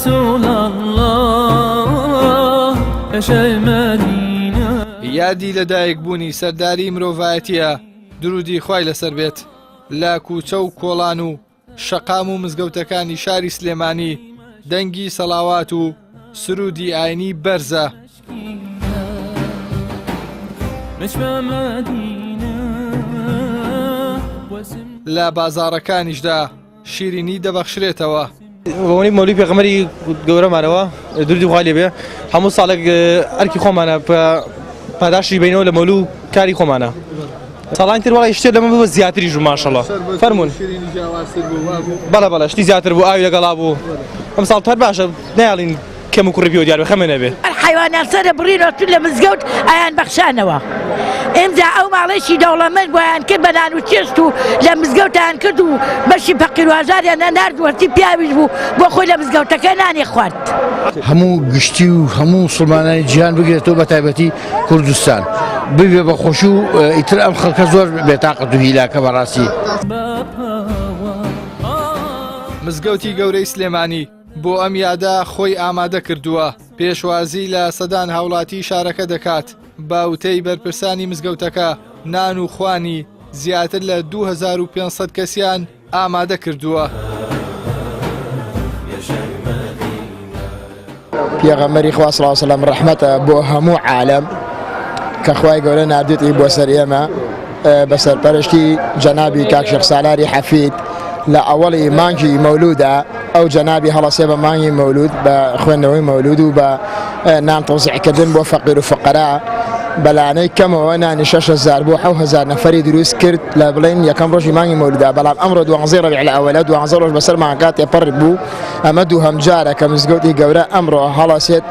رسول الله يشاي مدينة یادی لەدایک بوونی سەرداری مرۆڤایەتیە درودی خوای لەسەر بێت لە کوچە و کۆڵان و شەقام و مزگەوتەکانی شاری سلێمانی دەنگی سەڵاوات و سرودی ئاینی بەرزە لە بازاڕەکانیشدا شیرینی دەبەخشرێتەوە بۆنی مەولوی پێغەمبەری گەورەمانەوە درودی خوای لێ بێ هەموو ساڵێک ئەرکی خۆمانە پاداشی بینەوە لە مەولوو کاری خۆمانە ساڵانی تر وەڵی شتێ لەمە بوو زیاتریش بوو ماشەڵڵا فەرموون بەڵێ بەڵێ شتی زیاتر بوو ئاوی لەگەڵا بوو ئەم ساڵ هەر باشە نەیاڵین کەم و کوڕی پێوە دیار بخەمە نەبێ حیوانات سەرە بڕینەوە تو لە مزگەوت ئایان بەخشانەوە ئێمجا ئەو ماڵێکی دەوڵەمەند بۆیان کرد بەدان و چێست و لە مزگەوتیان کرد و بەشی فەقیر و ئازاریان نەنارد وەرتی پیاویش بوو بۆ خۆی لە مزگەوتەکە نانی خوارد هەموو گشتی و هەموو مسلمانانی جیهان بگرێتەوە بە تایبەتی کوردستان ببێ بە خۆشی و ئیتر ئەم خەڵکە زۆر بێتاقەت و هیلاکە بەڕاستی مزگەوتی گەورەی سلێمانی بۆ ئەم یادا خۆی ئامادە کردووە پێشوازی لە سەدان هاوڵاتی شارەکە دەکات باوتەی بەرپرسانی مزگەوتەکە نان و خوانی زیاتر لە 2500 کەسیان ئامادە کردووە پێغەمبەری خوا صلی الله علیه و سلم ڕەحمەتە بۆ هەموو عالەم کە خوای گەورە نردێتی بۆ سەر ئێمە بە سەرپەرشتی جەنابی کاک شێخ سالاری حەفید لە ئەوەڵی مانگی مەولودا ئەو جەنابی هەڵەسێ بە مانگی مەولود بە خوێندنەوەی مەولود و بە نان تەوزیعکردن بۆ فەقیر و فوقەرا بەلانەی کەمەوە نانی 6000 بۆ 7000 نەفەری دروست کرد لە بڵێن یەکەم ڕۆژی مانگی مەولودا بەڵام ئەمڕۆ 12 ڕەبیع الأول 12 ڕۆژ بەسەر مانگا تێپەڕ بوو ئەمە دووهەم جارە کە مزگەوتی گەورە ئەمڕۆ هەڵەسێت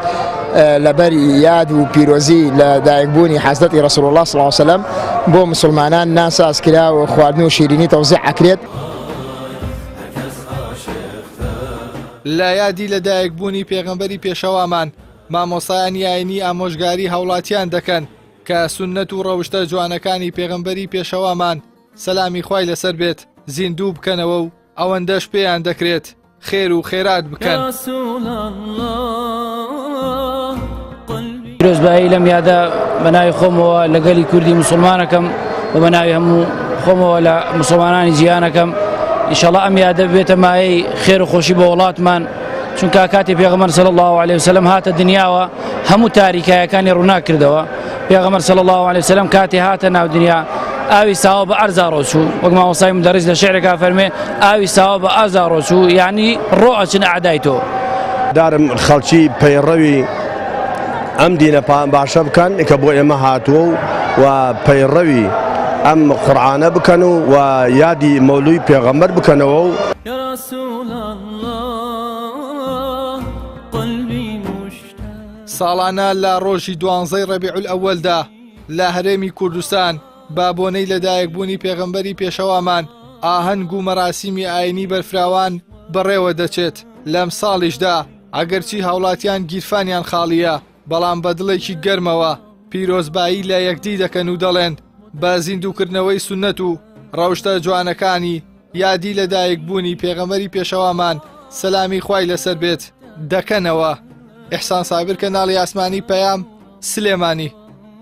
لەبەری یاد و پیرۆزی لە دایکبوونی حەزرەتی ڕەسوڵ الله صلی الله علیه و سلم بۆ مسلمانان ناساز کرا و خواردن و شیرینی تەوزیع ئەکرێت لە یادی لەدایکبوونی پێغەمبەری پێشەوامان مامۆسایانی ئاینی ئامۆژگاری هاوڵاتیان دەکەن کە سونەت و ڕەوشتە جوانەکانی پێغەمبەری پێشەوامان سەلامی خوای لەسەر بێت زیندوو بکەنەوە و ئەوەندەش پێیان دەکرێت خێر و خێرات بکەن پیرۆزبایی لەم یادا بەناوی خۆمەوە لەگەلی کوردی مسلمانەکەم و بەناوی هەموو خۆمەوە لە مسلمانانی جیهانەکەم ئینشەڵڵا ئەم یادە بێتە مایەی خێر و خۆشی بە وڵاتمان چونکە کاتی پێغەمبەر صلی الله علیه و سلم هاتە دنیاوە هەموو تاریکایەکانی ڕوونا کردەوە پێغەمبەر صلی الله علیه و سلم کاتی هاتە ناو دنیا ئاوی ساوە بە ئەرزا ڕۆچوو وەک مامۆستای مدەرریس لە شیعرێکا فەرمێ ئاوی ساوە بە ئەرزا ڕۆچوو یعنی ڕۆ ئەچن ئەعدای تۆ دارم خەڵکی پەیڕەوی ئەم دینە باشە بکەن کە بۆ ئێمە هاتووە و پەیڕەوی ئەم قورئانە بکەن و یادی مەولوی پێغەمبەر بکەنەوە و ساڵانە لە ڕۆژی 12 ڕەبیع الأولدا لە هەرێمی کوردستان بابۆنەی لەدایکبوونی پێغەمبەری پێشەوامان ئاهەنگ و مەراسیمی ئاینی بەرفراوان بەڕێوە دەچێت لەم ساڵیشدا ئەگەرچی هاوڵاتیان گیرفانیان خاڵیە بەڵام بە دڵێکی گەرمەوە پیرۆزبایی لە یەکدی دەکەن و دەڵێن بە زیندووکردنەوەی سونەت و ڕەوشتە جوانەکانی یادی لەدایکبوونی پێغەمبەری پێشەوامان سەلامی خوای لەسەر بێت دەکەنەوە. ئیحسان سابر کەناڵی ئاسمانی پەیام سلێمانی.